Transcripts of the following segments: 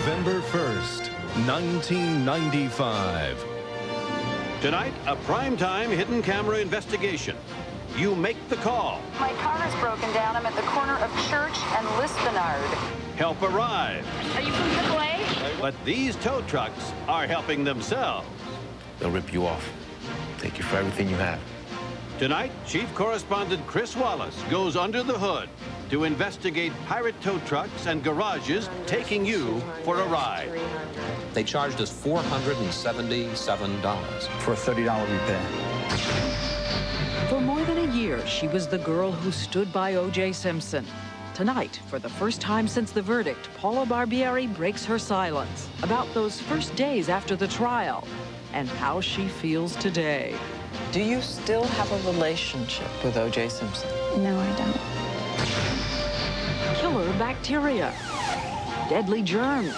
November 1st, 1995. Tonight, a primetime hidden camera investigation. You make the call. My car is broken down. I'm at the corner of Church and Lispenard. Help arrive. Are you from AAA? But these tow trucks are helping themselves. They'll rip you off. Take you for everything you have. Tonight, Chief Correspondent Chris Wallace goes under the hood to investigate pirate tow trucks and garages taking you for a ride. They charged us $477 for a $30 repair. For more than a year, she was the girl who stood by O.J. Simpson. Tonight, for the first time since the verdict, Paula Barbieri breaks her silence about those first days after the trial and how she feels today. Do you still have a relationship with O.J. Simpson? No, I don't. Killer bacteria, deadly germs.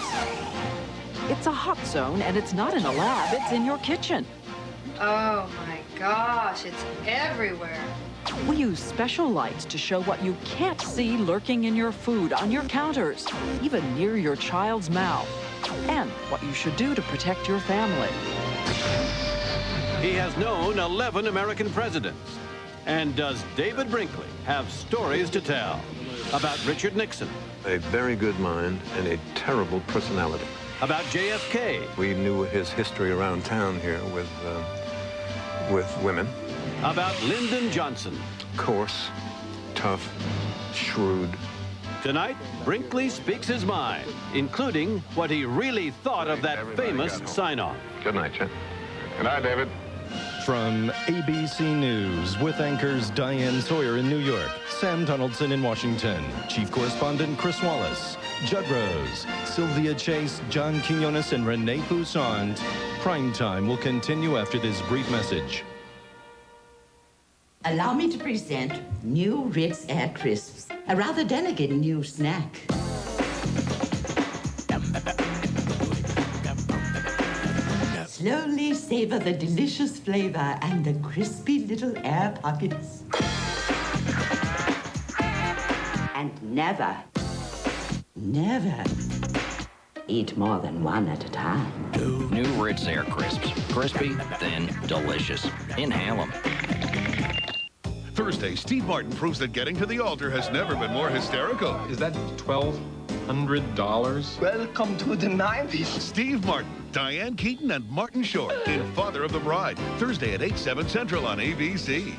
It's a hot zone, and it's not in a lab, it's in your kitchen. Oh my gosh, it's everywhere. We use special lights to show what you can't see lurking in your food, on your counters, even near your child's mouth, and what you should do to protect your family. He has known 11 American presidents. And does David Brinkley have stories to tell about Richard Nixon? A very good mind and a terrible personality. About JFK? We knew his history around town here with women. About Lyndon Johnson? Coarse, tough, shrewd. Tonight, Brinkley speaks his mind, including what he really thought of that famous sign-off. Good night, Chet. Good night, David. From ABC News, with anchors Diane Sawyer in New York, Sam Donaldson in Washington, Chief Correspondent Chris Wallace, Judd Rose, Sylvia Chase, John Quinones, and Renee Poussaint. Primetime will continue after this brief message. Allow me to present new Ritz Air Crisps, a rather delicate new snack. Slowly savor the delicious flavor and the crispy little air pockets. And never, never eat more than one at a time. New Ritz Air Crisps. Crispy, thin, delicious. Inhale them. Thursday, Steve Martin proves that getting to the altar has never been more hysterical. Is that $1,200? Welcome to the 90s. Steve Martin, Diane Keaton, and Martin Short in Father of the Bride. Thursday at 8, 7 Central on ABC.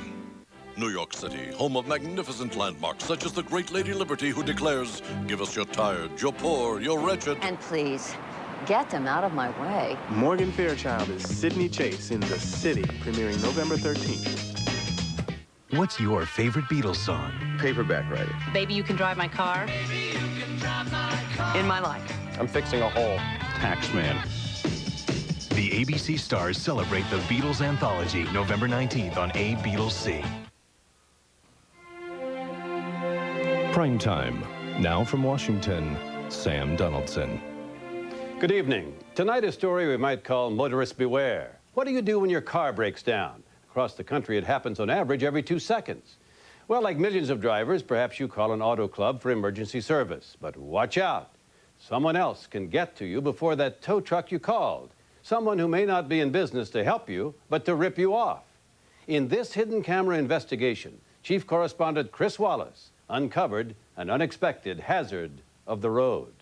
New York City, home of magnificent landmarks such as the Great Lady Liberty, who declares, "Give us your tired, your poor, your wretched." And please, get them out of my way. Morgan Fairchild is Sydney Chase in The City, premiering November 13th. What's your favorite Beatles song? Paperback Writer. Baby, you can drive my car. In my life. I'm fixing a hole. Taxman. The ABC stars celebrate the Beatles anthology November 19th on A Beatles C. Primetime. Now from Washington, Sam Donaldson. Good evening. Tonight, a story we might call Motorist Beware. What do you do when your car breaks down? Across the country, it happens on average every 2 seconds. Well, like millions of drivers, perhaps you call an auto club for emergency service. But watch out. Someone else can get to you before that tow truck you called. Someone who may not be in business to help you, but to rip you off. In this hidden camera investigation, Chief Correspondent Chris Wallace uncovered an unexpected hazard of the road.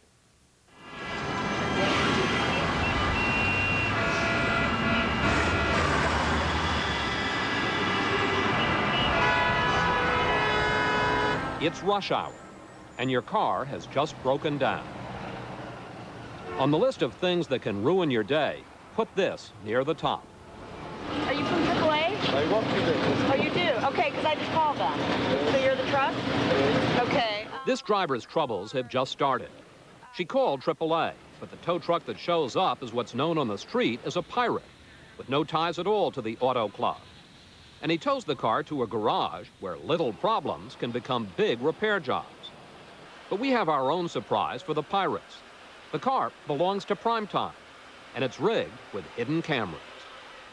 It's rush hour, and your car has just broken down. On the list of things that can ruin your day, put this near the top. Are you from AAA? I walk you there. Oh, you do? Okay, because I just called them. So you're the truck? Okay. This driver's troubles have just started. She called AAA, but the tow truck that shows up is what's known on the street as a pirate, with no ties at all to the auto club. And he tows the car to a garage where little problems can become big repair jobs. But we have our own surprise for the pirates. The car belongs to Primetime, and it's rigged with hidden cameras.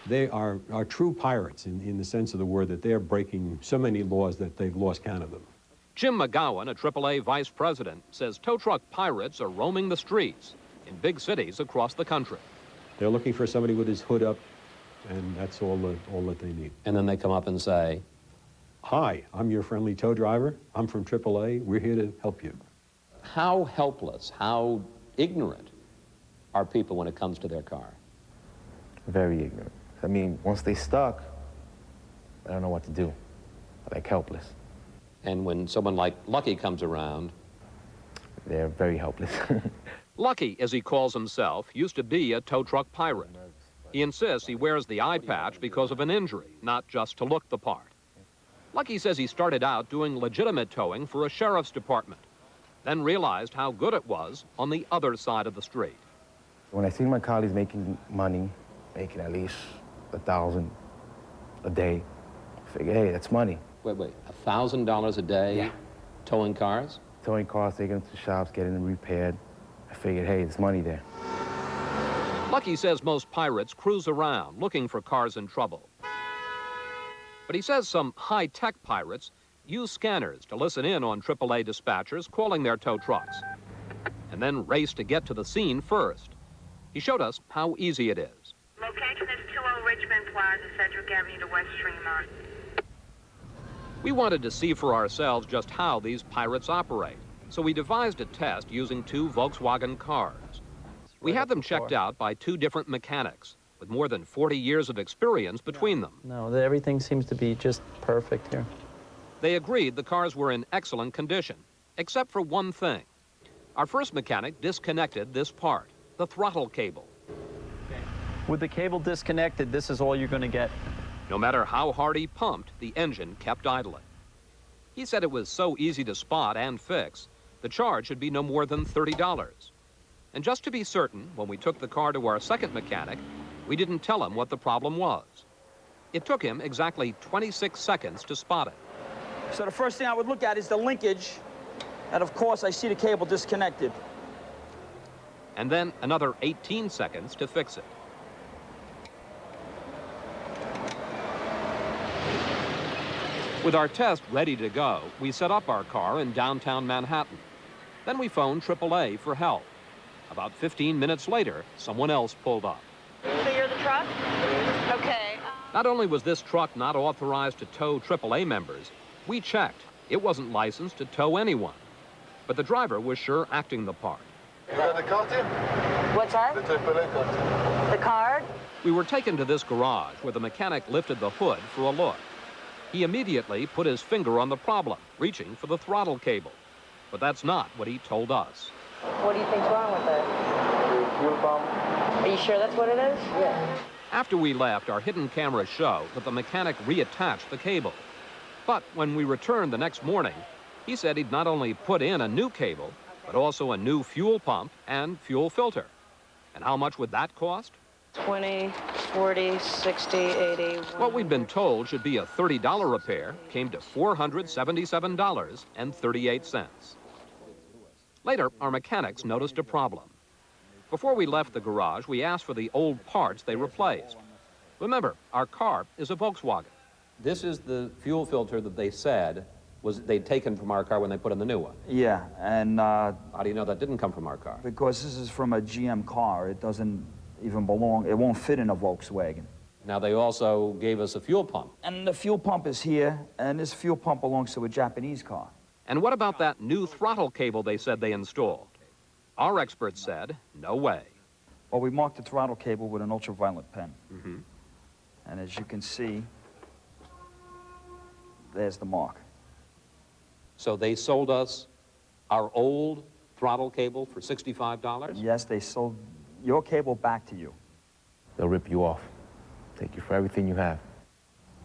They are true pirates in the sense of the word, that they are breaking so many laws that they've lost count of them. Jim McGowan, a AAA vice president, says tow truck pirates are roaming the streets, in big cities across the country. They're looking for somebody with his hood up, and that's all that they need. And then they come up and say, "Hi, I'm your friendly tow driver. I'm from AAA. We're here to help you." how helpless, how ignorant are people when it comes to their car? Very ignorant. I mean, once they stuck, I don't know what to do. Like helpless. And when someone like Lucky comes around, they're very helpless. Lucky, as he calls himself, used to be a tow truck pirate. He insists he wears the eye patch because of an injury, not just to look the part. Lucky says he started out doing legitimate towing for a sheriff's department, then realized how good it was on the other side of the street. When I see my colleagues making money, making at least $1,000 a day, I figure, hey, that's money. Wait, $1,000 a day? Yeah. Towing cars? Towing cars, taking them to shops, getting them repaired. I figured, hey, there's money there. Lucky says most pirates cruise around looking for cars in trouble. But he says some high-tech pirates use scanners to listen in on AAA dispatchers calling their tow trucks, and then race to get to the scene first. He showed us how easy it is. Location is 20 Richmond Plaza, Cedric Avenue to West Tremont. We wanted to see for ourselves just how these pirates operate, so we devised a test using 2 Volkswagen cars. We had them checked out by 2 different mechanics with more than 40 years of experience between them. No, everything seems to be just perfect here. They agreed the cars were in excellent condition, except for one thing. Our first mechanic disconnected this part, the throttle cable. With the cable disconnected, this is all you're going to get. No matter how hard he pumped, the engine kept idling. He said it was so easy to spot and fix, the charge should be no more than $30. And just to be certain, when we took the car to our second mechanic, we didn't tell him what the problem was. It took him exactly 26 seconds to spot it. So the first thing I would look at is the linkage, and of course I see the cable disconnected. And then another 18 seconds to fix it. With our test ready to go, we set up our car in downtown Manhattan. Then we phoned AAA for help. About 15 minutes later, someone else pulled up. So you're the truck? Okay. Not only was this truck not authorized to tow AAA members, we checked. It wasn't licensed to tow anyone. But the driver was sure acting the part. You got the card in? What's that? The card? We were taken to this garage where the mechanic lifted the hood for a look. He immediately put his finger on the problem, reaching for the throttle cable. But that's not what he told us. What do you think's wrong with it? Fuel pump. Are you sure that's what it is? Yeah. After we left, our hidden cameras show that the mechanic reattached the cable. But when we returned the next morning, he said he'd not only put in a new cable, but also a new fuel pump and fuel filter. And how much would that cost? 20, 40, 60, 80. What we'd been told should be a $30 repair came to $477.38. Later, our mechanics noticed a problem. Before we left the garage, we asked for the old parts they replaced. Remember, our car is a Volkswagen. This is the fuel filter that they said they'd taken from our car when they put in the new one. Yeah, and how do you know that didn't come from our car? because this is from a GM car, it doesn't even belong, it won't fit in a Volkswagen. Now, they also gave us a fuel pump. And the fuel pump is here, and this fuel pump belongs to a Japanese car. And what about that new throttle cable they said they installed? Our experts said, no way. Well, we marked the throttle cable with an ultraviolet pen. Mm-hmm. And as you can see, there's the mark. So they sold us our old throttle cable for $65? Yes, they sold your cable back to you. They'll rip you off, take you for everything you have.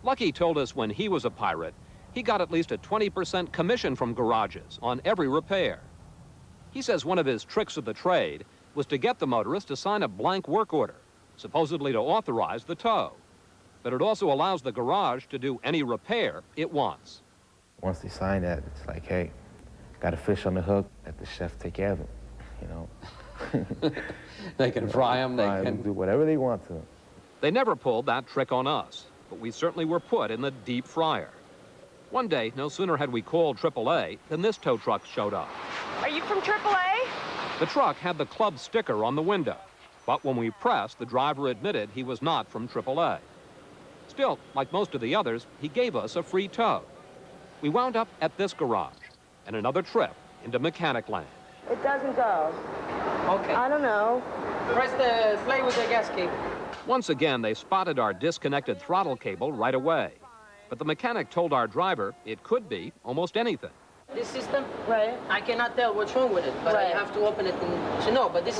Lucky told us when he was a pirate, he got at least a 20% commission from garages on every repair. He says one of his tricks of the trade was to get the motorist to sign a blank work order, supposedly to authorize the tow. But it also allows the garage to do any repair it wants. Once they sign that, it's like, hey, got a fish on the hook, let the chef take care of it, you know. They can fry them, they can do whatever they want to. They never pulled that trick on us, but we certainly were put in the deep fryer. One day, no sooner had we called AAA than this tow truck showed up. Are you from AAA? The truck had the club sticker on the window, but when we pressed, the driver admitted he was not from AAA. Still, like most of the others, he gave us a free tow. We wound up at this garage and another trip into mechanic land. It doesn't go. Okay. I don't know. Press the play with the gas cable. Once again, they spotted our disconnected throttle cable right away. But the mechanic told our driver it could be almost anything. This system, Right. I cannot tell what's wrong with it, but Right. I have to open it to know. But this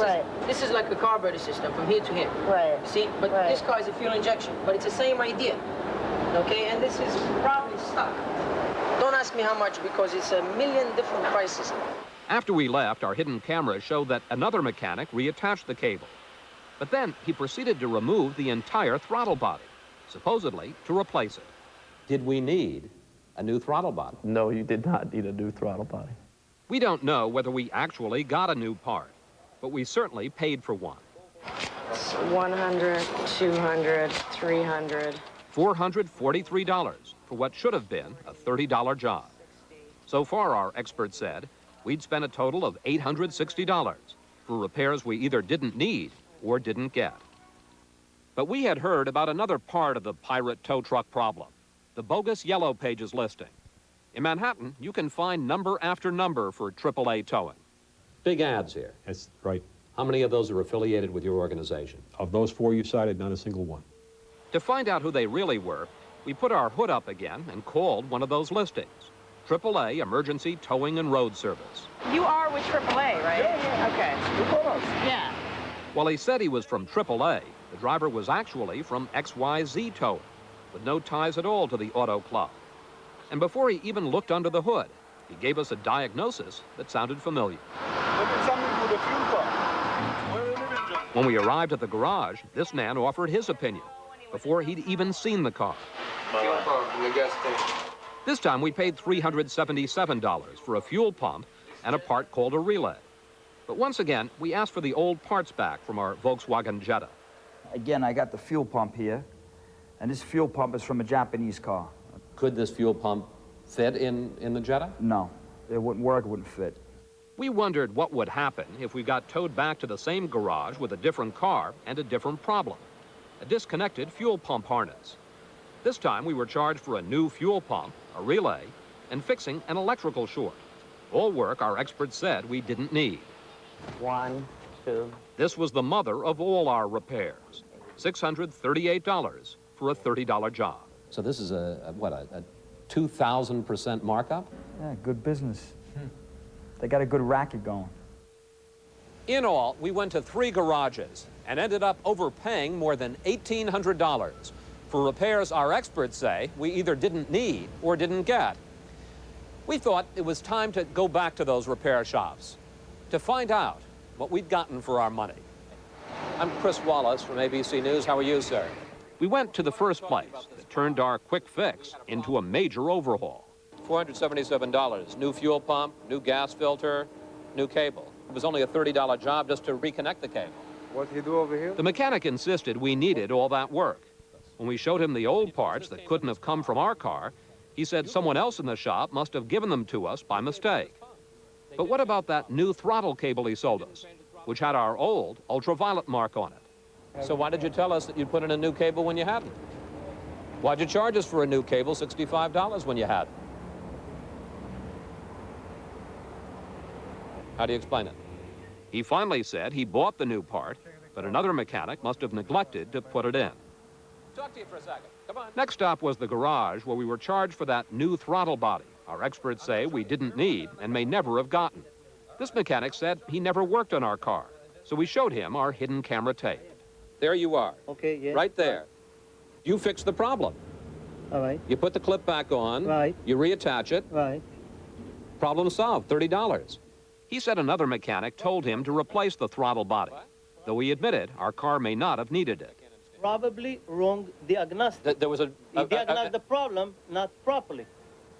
is like a carburetor system from here to here. Right. See, but this car is a fuel injection, but it's the same idea. Okay, and this is probably stuck. Don't ask me how much because it's a million different prices. After we left, our hidden camera showed that another mechanic reattached the cable. But then he proceeded to remove the entire throttle body, supposedly to replace it. Did we need a new throttle body? No, you did not need a new throttle body. We don't know whether we actually got a new part, but we certainly paid for one. 100, 200, 300. $443 for what should have been a $30 job. So far, our expert said, we'd spent a total of $860 for repairs we either didn't need or didn't get. But we had heard about another part of the pirate tow truck problem, the bogus Yellow Pages listing. In Manhattan, you can find number after number for AAA towing. Big ads here. That's right. How many of those are affiliated with your organization? Of those 4 you cited, not a single one. To find out who they really were, we put our hood up again and called one of those listings, AAA Emergency Towing and Road Service. You are with AAA, right? Yeah. Okay. Yeah. While he said he was from AAA, the driver was actually from XYZ Towing, with no ties at all to the auto club. And before he even looked under the hood, he gave us a diagnosis that sounded familiar. When we arrived at the garage, this man offered his opinion before he'd even seen the car. This time we paid $377 for a fuel pump and a part called a relay. But once again, we asked for the old parts back from our Volkswagen Jetta. Again, I got the fuel pump here, and this fuel pump is from a Japanese car. Could this fuel pump fit in the Jetta? No, it wouldn't work, it wouldn't fit. We wondered what would happen if we got towed back to the same garage with a different car and a different problem, a disconnected fuel pump harness. This time we were charged for a new fuel pump, a relay, and fixing an electrical short. All work our experts said we didn't need. 1, 2. This was the mother of all our repairs, $638 for a $30 job. So this is a 2,000% markup? Yeah, good business. They got a good racket going. In all, we went to 3 garages and ended up overpaying more than $1,800 for repairs our experts say we either didn't need or didn't get. We thought it was time to go back to those repair shops to find out what we'd gotten for our money. I'm Chris Wallace from ABC News. How are you, sir? We went to the first place that turned our quick fix into a major overhaul. $477, new fuel pump, new gas filter, new cable. It was only a $30 job just to reconnect the cable. What do you do over here? The mechanic insisted we needed all that work. When we showed him the old parts that couldn't have come from our car, he said someone else in the shop must have given them to us by mistake. But what about that new throttle cable he sold us, which had our old ultraviolet mark on it? So why did you tell us that you'd put in a new cable when you hadn't? Why'd you charge us for a new cable $65 when you hadn't? How do you explain it? He finally said he bought the new part, but another mechanic must have neglected to put it in. Talk to you for a second. Come on. Next stop was the garage where we were charged for that new throttle body our experts say we didn't need and may never have gotten. This mechanic said he never worked on our car, so we showed him our hidden camera tape. There you are. Okay, yeah. Right there. You fixed the problem. All right. You put the clip back on. Right. You reattach it. Right. Problem solved, $30. He said another mechanic told him to replace the throttle body, though he admitted our car may not have needed it. Probably wrong diagnostic. There was He diagnosed the problem not properly.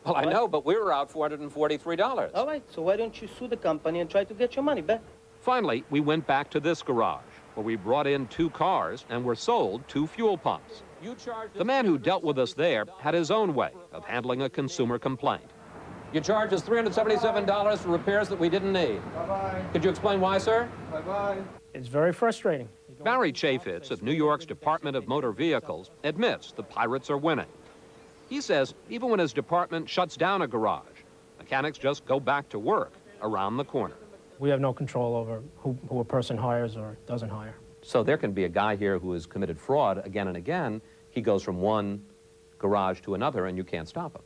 Well, I know, but we were out $443. All right, so why don't you sue the company and try to get your money back? Finally, we went back to this garage, where we brought in 2 cars and were sold 2 fuel pumps. The man who dealt with us there had his own way of handling a consumer complaint. You charge us $377 for repairs that we didn't need. Bye-bye. Could you explain why, sir? Bye-bye. It's very frustrating. Barry Chaffetz of New York's Department of Motor Vehicles admits the Pirates are winning. He says even when his department shuts down a garage, mechanics just go back to work around the corner. We have no control over who a person hires or doesn't hire. So there can be a guy here who has committed fraud again and again. He goes from one garage to another, and you can't stop him.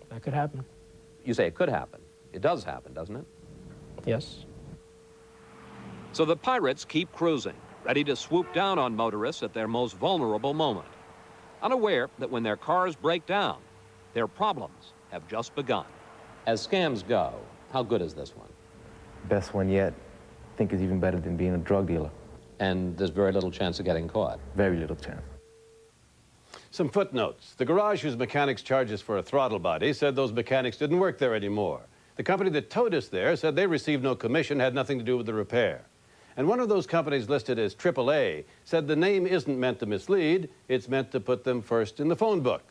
That could happen. You say it could happen. It does happen, doesn't it? Yes. So the Pirates keep cruising, ready to swoop down on motorists at their most vulnerable moment, unaware that when their cars break down, their problems have just begun. As scams go, how good is this one? Best one yet. I think it's even better than being a drug dealer. And there's very little chance of getting caught. Very little chance. Some footnotes. The garage whose mechanics charge us for a throttle body said those mechanics didn't work there anymore. The company that towed us there said they received no commission, had nothing to do with the repair. And one of those companies listed as AAA said the name isn't meant to mislead, it's meant to put them first in the phone book.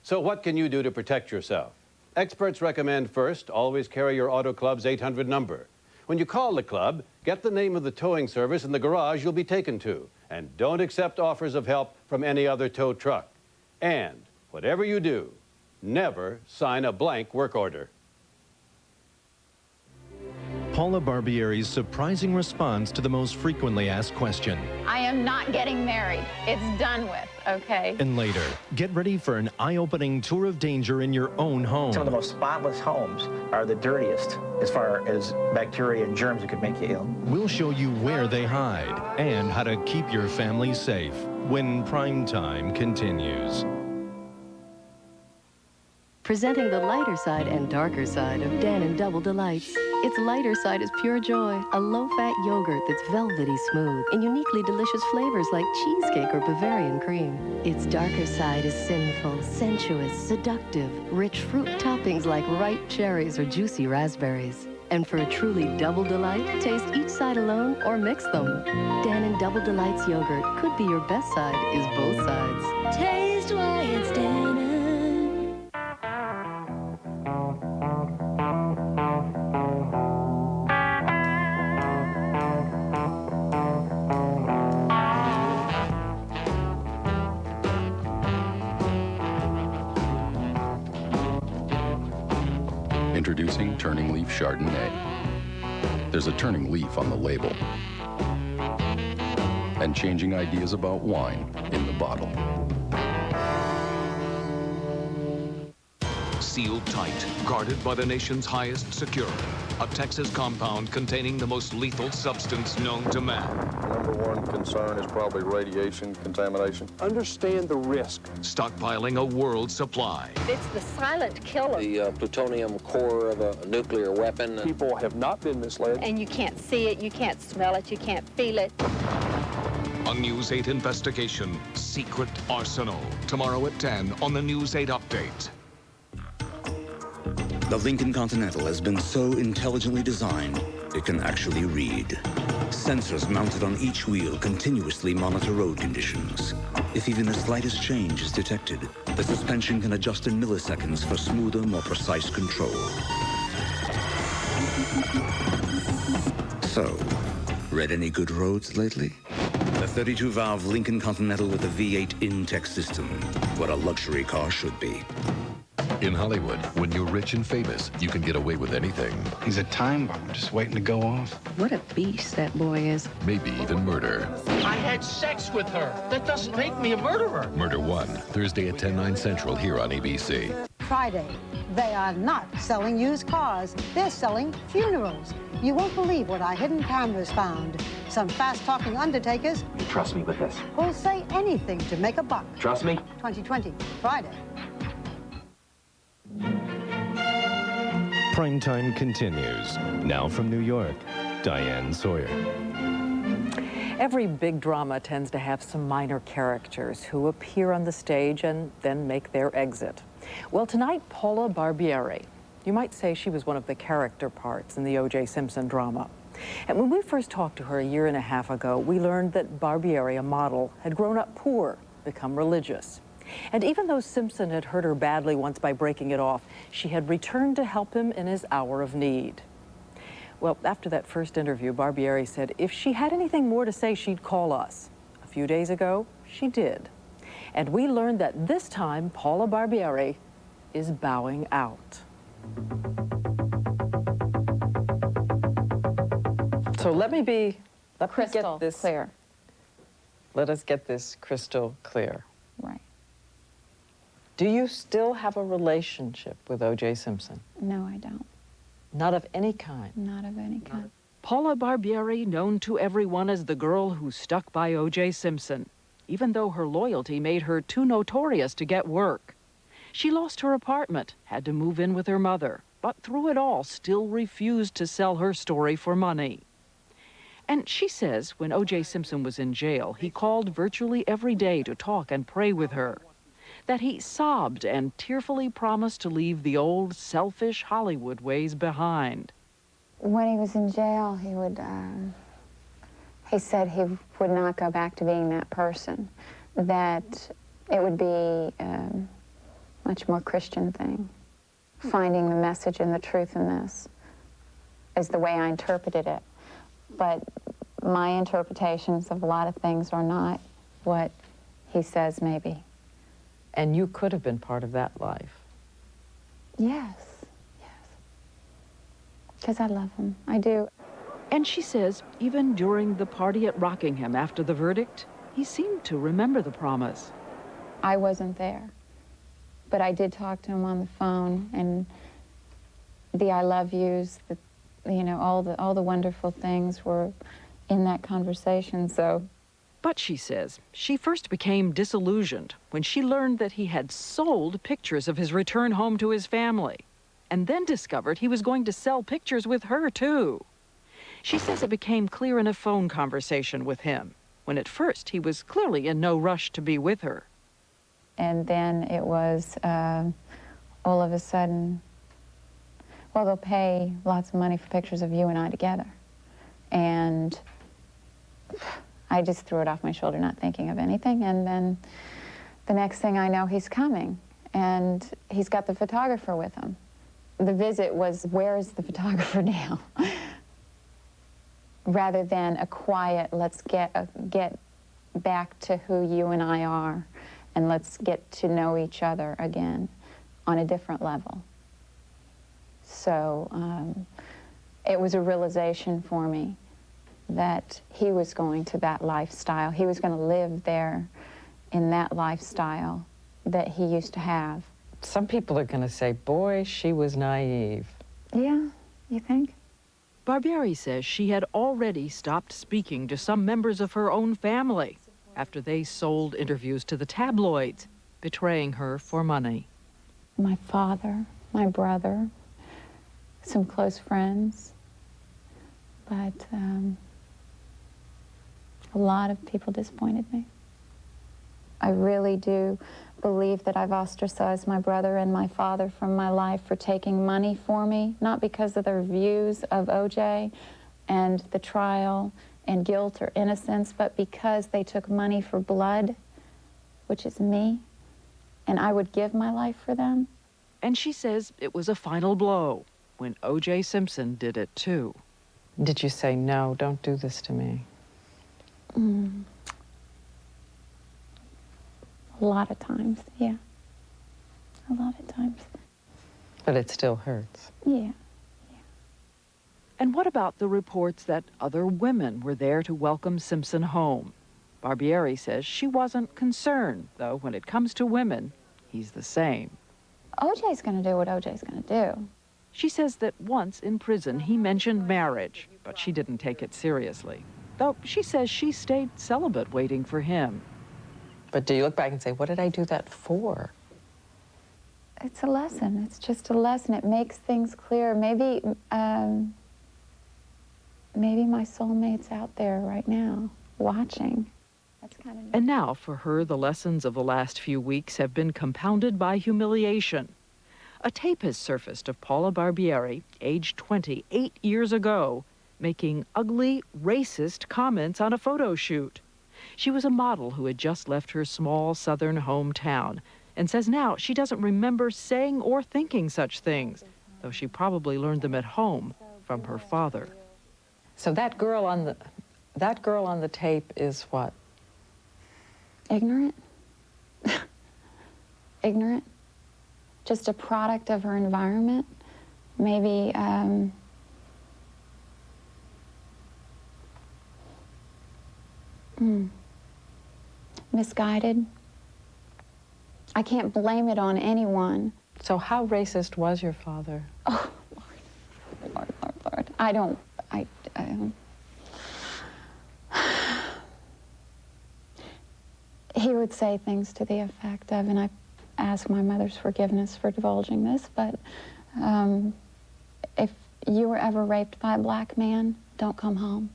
So what can you do to protect yourself? Experts recommend first, always carry your Auto Club's 800 number. When you call the club, get the name of the towing service and the garage you'll be taken to. And don't accept offers of help from any other tow truck. And whatever you do, never sign a blank work order. Paula Barbieri's surprising response to the most frequently asked question. I am not getting married. It's done with, okay? And later, get ready for an eye-opening tour of danger in your own home. Some of the most spotless homes are the dirtiest as far as bacteria and germs that could make you ill. We'll show you where they hide and how to keep your family safe when Primetime continues. Presenting the lighter side and darker side of Dan & Double Delights. Its lighter side is pure joy, a low-fat yogurt that's velvety smooth and uniquely delicious flavors like cheesecake or Bavarian cream. Its darker side is sinful, sensuous, seductive, rich fruit toppings like ripe cherries or juicy raspberries. And for a truly double delight, taste each side alone or mix them. Dan & Double Delights yogurt could be your best side is both sides. Taste why it's Dan. Introducing Turning Leaf Chardonnay. There's a turning leaf on the label. And changing ideas about wine in the bottle. Sealed tight, guarded by the nation's highest security. A Texas compound containing the most lethal substance known to man. Number one concern is probably radiation contamination. Understand the risk. Stockpiling a world supply. It's the silent killer. The plutonium core of a nuclear weapon. People have not been misled. And you can't see it, you can't smell it, you can't feel it. A News 8 investigation, Secret Arsenal. Tomorrow at 10 on the News 8 Update. The Lincoln Continental has been so intelligently designed, it can actually read. Sensors mounted on each wheel continuously monitor road conditions. If even the slightest change is detected, the suspension can adjust in milliseconds for smoother, more precise control. So, read any good roads lately? The 32-valve Lincoln Continental with the V8 Intech system, what a luxury car should be. In Hollywood, when you're rich and famous, you can get away with anything. He's a time bomb, just waiting to go off. What a beast that boy is. Maybe even murder. I had sex with her. That doesn't make me a murderer. Murder 1, Thursday at 10, 9 Central here on ABC. Friday, they are not selling used cars. They're selling funerals. You won't believe what our hidden cameras found. Some fast-talking undertakers Trust me with this. will say anything to make a buck. Trust me? 2020, Friday. Primetime continues. Now from New York, Diane Sawyer. Every big drama tends to have some minor characters who appear on the stage and then make their exit. Well, tonight, Paula Barbieri. You might say she was one of the character parts in the O.J. Simpson drama. And when we first talked to her a year and a half ago, we learned that Barbieri, a model, had grown up poor, become religious. And even though Simpson had hurt her badly once by breaking it off, she had returned to help him in his hour of need. Well, after that first interview, Barbieri said if she had anything more to say, she'd call us. A few days ago, she did. And we learned that this time, Paula Barbieri is bowing out. So let me Crystal get this clear. Let us get this crystal clear. Right. Do you still have a relationship with O.J. Simpson? No, I don't. Not of any kind? Not of any kind. Paula Barbieri, known to everyone as the girl who stuck by O.J. Simpson, even though her loyalty made her too notorious to get work. She lost her apartment, had to move in with her mother, but through it all still refused to sell her story for money. And she says when O.J. Simpson was in jail, he called virtually every day to talk and pray with her. That he sobbed and tearfully promised to leave the old, selfish Hollywood ways behind. When he was in jail, he said he would not go back to being that person, that it would be a much more Christian thing. Finding the message and the truth in this is the way I interpreted it. But my interpretations of a lot of things are not what he says maybe. And you could have been part of that life. Yes, yes. Because I love him, I do. And she says even during the party at Rockingham after the verdict, he seemed to remember the promise. I wasn't there, but I did talk to him on the phone, and the I love yous, you know, all the wonderful things were in that conversation, so. But she says she first became disillusioned when she learned that he had sold pictures of his return home to his family, and then discovered he was going to sell pictures with her, too. She says it became clear in a phone conversation with him, when at first he was clearly in no rush to be with her. And then it was all of a sudden, well, they'll pay lots of money for pictures of you and I together. And I just threw it off my shoulder, not thinking of anything. And then the next thing I know, he's coming. And he's got the photographer with him. The visit was, where's the photographer now? Rather than a quiet, let's get back to who you and I are, and let's get to know each other again on a different level. So it was a realization for me that he was going to that lifestyle. He was going to live there in that lifestyle that he used to have. Some people are going to say, boy, she was naive. Yeah, you think? Barbieri says she had already stopped speaking to some members of her own family after they sold interviews to the tabloids, betraying her for money. My father, my brother, some close friends, but a lot of people disappointed me. I really do believe that I've ostracized my brother and my father from my life for taking money for me, not because of their views of O.J. and the trial and guilt or innocence, but because they took money for blood, which is me, and I would give my life for them. And she says it was a final blow when O.J. Simpson did it too. Did you say, no, don't do this to me? A lot of times, yeah. A lot of times. But it still hurts. Yeah. And what about the reports that other women were there to welcome Simpson home? Barbieri says she wasn't concerned, though when it comes to women, he's the same. O.J.'s going to do what O.J.'s going to do. She says that once in prison he mentioned marriage, but she didn't take it seriously. Though she says she stayed celibate waiting for him. But do you look back and say, what did I do that for? It's a lesson. It's just a lesson. It makes things clear. Maybe my soulmate's out there right now, watching. That's kind of neat. And now, for her, the lessons of the last few weeks have been compounded by humiliation. A tape has surfaced of Paula Barbieri, age 20, 8 years ago, making ugly, racist comments on a photo shoot. She was a model who had just left her small southern hometown and says now she doesn't remember saying or thinking such things, though she probably learned them at home from her father. So that girl on the tape is what? Ignorant. Ignorant. Just a product of her environment. Maybe misguided. I can't blame it on anyone. So how racist was your father? Oh, Lord. I don't. He would say things to the effect of, and I ask my mother's forgiveness for divulging this, but if you were ever raped by a black man, don't come home.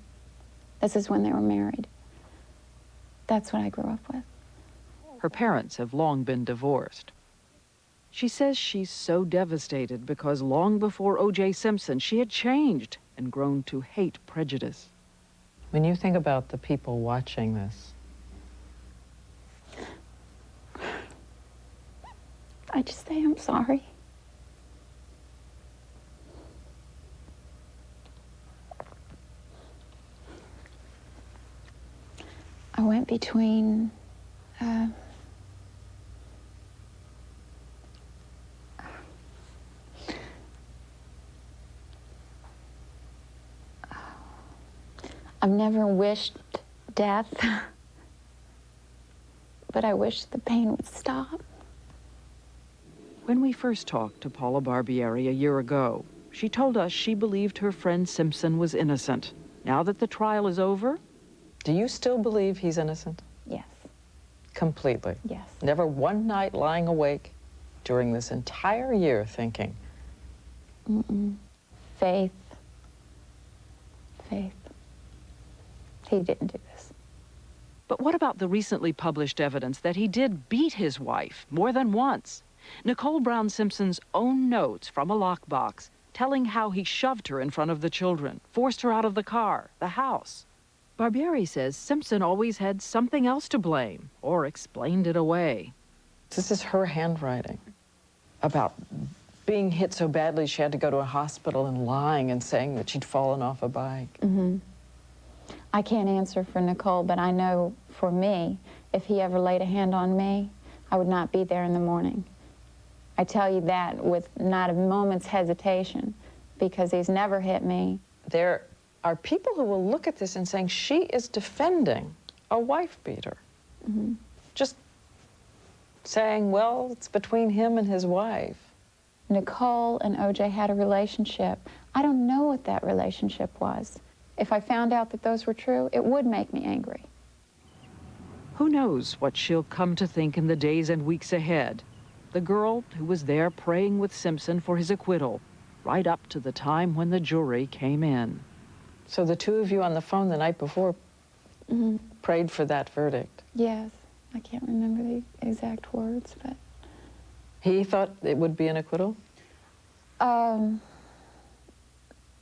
This is when they were married. That's what I grew up with. Her parents have long been divorced. She says she's so devastated because long before O.J. Simpson, she had changed and grown to hate prejudice. When you think about the people watching this, I just say I'm sorry. I went between I've never wished death, but I wish the pain would stop. When we first talked to Paula Barbieri a year ago, she told us she believed her friend Simpson was innocent. Now that the trial is over, do you still believe he's innocent? Yes. Completely? Yes. Never one night lying awake during this entire year thinking? Faith. He didn't do this. but what about the recently published evidence that he did beat his wife more than once? Nicole Brown Simpson's own notes from a lockbox telling how he shoved her in front of the children, forced her out of the car, the house. Barbieri says Simpson always had something else to blame or explained it away. This is her handwriting about being hit so badly she had to go to a hospital and lying and saying that she'd fallen off a bike. I can't answer for Nicole, but I know for me, if he ever laid a hand on me, I would not be there in the morning. I tell you that with not a moment's hesitation, because he's never hit me. There are people who will look at this and saying she is defending a wife beater. Just saying, well, it's between him and his wife. Nicole and O.J. had a relationship. I don't know what that relationship was. If I found out that those were true, it would make me angry. Who knows what she'll come to think in the days and weeks ahead? The girl who was there praying with Simpson for his acquittal, right up to the time when the jury came in. So the two of you on the phone the night before prayed for that verdict? Yes. I can't remember the exact words, but... He thought it would be an acquittal?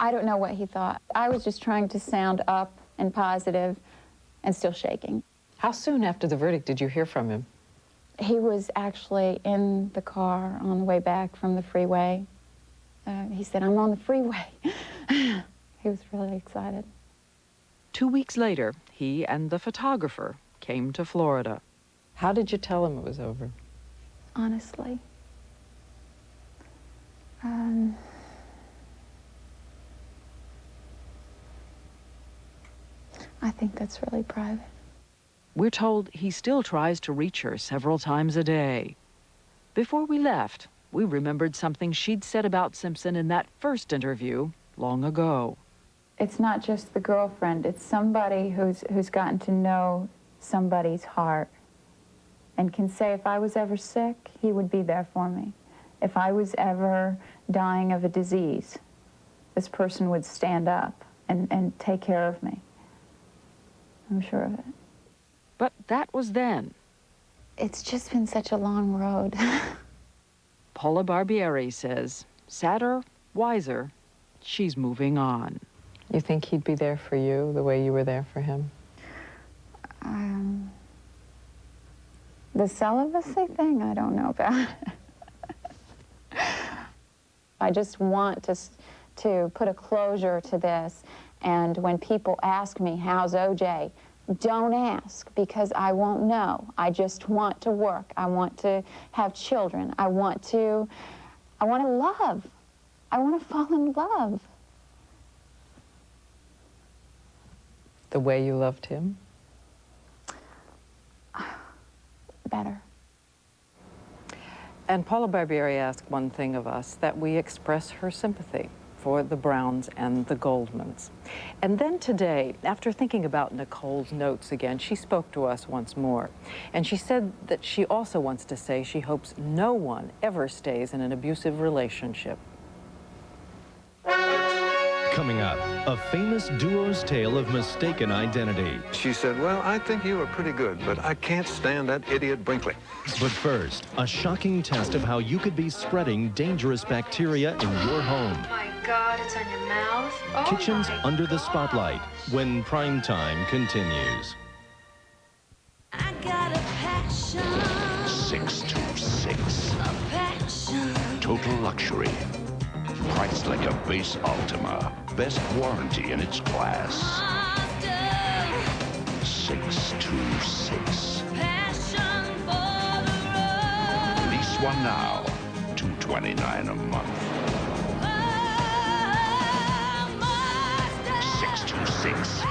I don't know what he thought. I was just trying to sound up and positive and still shaking. How soon after the verdict did you hear from him? He was actually in the car on the way back from the freeway. He said, "I'm on the freeway." He was really excited. 2 weeks later, he and the photographer came to Florida. How did you tell him it was over? Honestly. I think that's really private. We're told he still tries to reach her several times a day. Before we left, we remembered something she'd said about Simpson in that first interview long ago. It's not just the girlfriend, it's somebody who's gotten to know somebody's heart and can say, if I was ever sick, he would be there for me. If I was ever dying of a disease, this person would stand up and take care of me. I'm sure of it. But that was then. It's just been such a long road. Paula Barbieri says, sadder, wiser, she's moving on. You think he'd be there for you the way you were there for him? The celibacy thing, I don't know about. I just want to put a closure to this, and when people ask me, how's OJ? Don't ask, because I won't know. I just want to work. I want to have children. I want to love. I want to fall in love. The way you loved him? Better. And Paula Barbieri asked one thing of us, that we express her sympathy for the Browns and the Goldmans. And then today, after thinking about Nicole's notes again, she spoke to us once more. And she said that she also wants to say she hopes no one ever stays in an abusive relationship. Coming up, a famous duo's tale of mistaken identity. She said, well, I think you were pretty good, but I can't stand that idiot Brinkley. But first, a shocking test of how you could be spreading dangerous bacteria in your home. Oh my God, it's on your mouth. Oh Kitchens my under the God. spotlight when Primetime continues. I got a passion. 626. A passion. Total luxury. Priced like a base Altima. Best warranty in its class. 626. Passion for the road. Lease one now. $229 a month. 626.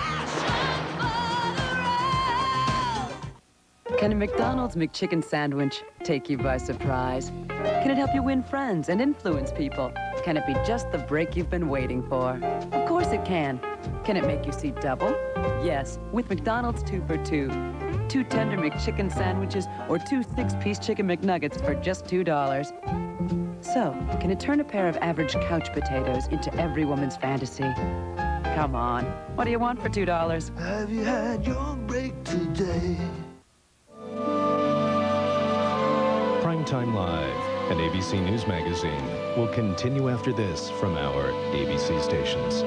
Can a McDonald's McChicken sandwich take you by surprise? Can it help you win friends and influence people? Can it be just the break you've been waiting for? Of course it can. Can it make you see double? Yes, with McDonald's 2 for $2. 2 tender McChicken sandwiches or 2 six-piece chicken McNuggets for just $2. So, can it turn a pair of average couch potatoes into every woman's fantasy? Come on, what do you want for $2? Have you had your break today? Primetime Live, an ABC News magazine, will continue after this from our ABC stations.